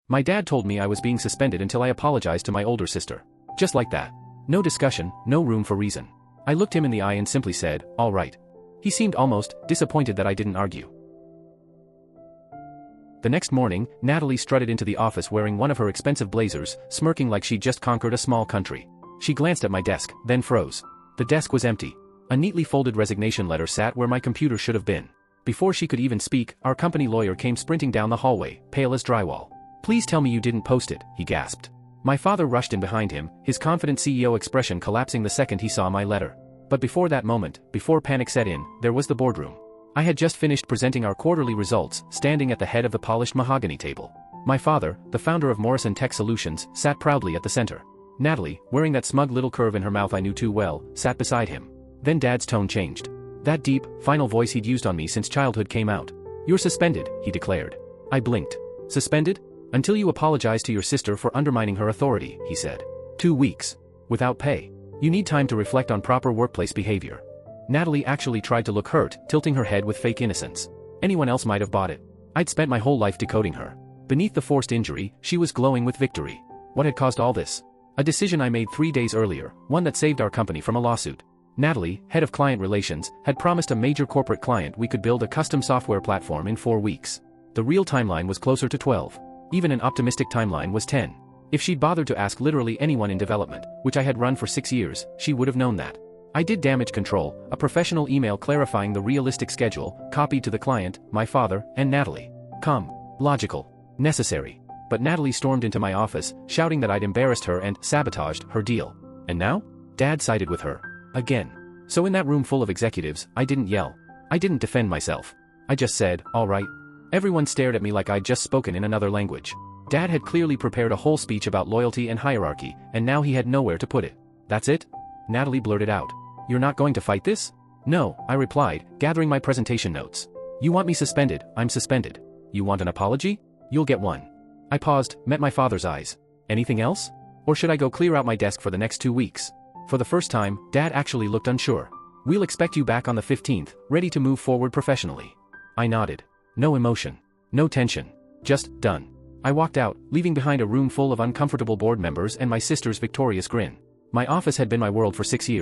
My dad told me I was being suspended until I apologized to my older sister. Just like that. No discussion, no room for reason. I looked him in the eye and simply said, "All right." He seemed almost disappointed that I didn't argue. The next morning, Natalie strutted into the office wearing one of her expensive blazers, smirking like she'd just conquered a small country. She glanced at my desk, then froze. The desk was empty. A neatly folded resignation letter sat where my computer should have been. Before she could even speak, our company lawyer came sprinting down the hallway, pale as drywall. "Please tell me you didn't post it," he gasped. My father rushed in behind him, his confident CEO expression collapsing the second he saw my letter. But before that moment, before panic set in, there was the boardroom. I had just finished presenting our quarterly results, standing at the head of the polished mahogany table. My father, the founder of Morrison Tech Solutions, sat proudly at the center. Natalie, wearing that smug little curve in her mouth I knew too well, sat beside him. Then Dad's tone changed. That deep, final voice he'd used on me since childhood came out. "You're suspended," he declared. I blinked. "Suspended? Until you apologize to your sister for undermining her authority," he said. 2 weeks. Without pay. You need time to reflect on proper workplace behavior. Natalie actually tried to look hurt, tilting her head with fake innocence. Anyone else might have bought it. I'd spent my whole life decoding her. Beneath the forced injury, she was glowing with victory. What had caused all this? A decision I made 3 days earlier, one that saved our company from a lawsuit. Natalie, head of client relations, had promised a major corporate client we could build a custom software platform in 4 weeks. The real timeline was closer to 12. Even an optimistic timeline was 10. If she'd bothered to ask literally anyone in development, which I had run for 6 years, she would have known that. I did damage control, a professional email clarifying the realistic schedule, copied to the client, my father, and Natalie. Calm, logical, necessary. But Natalie stormed into my office, shouting that I'd embarrassed her and sabotaged her deal. And now? Dad sided with her. Again. So in that room full of executives, I didn't yell. I didn't defend myself. I just said, "All right." Everyone stared at me like I'd just spoken in another language. Dad had clearly prepared a whole speech about loyalty and hierarchy, and now he had nowhere to put it. "That's it?" Natalie blurted out. "You're not going to fight this?" "No," I replied, gathering my presentation notes. "You want me suspended, I'm suspended. You want an apology? You'll get one." I paused, met my father's eyes. "Anything else? Or should I go clear out my desk for the next 2 weeks?" For the first time, Dad actually looked unsure. "We'll expect you back on the 15th, ready to move forward professionally." I nodded. No emotion. No tension. Just, done. I walked out, leaving behind a room full of uncomfortable board members and my sister's victorious grin. My office had been my world for 6 years.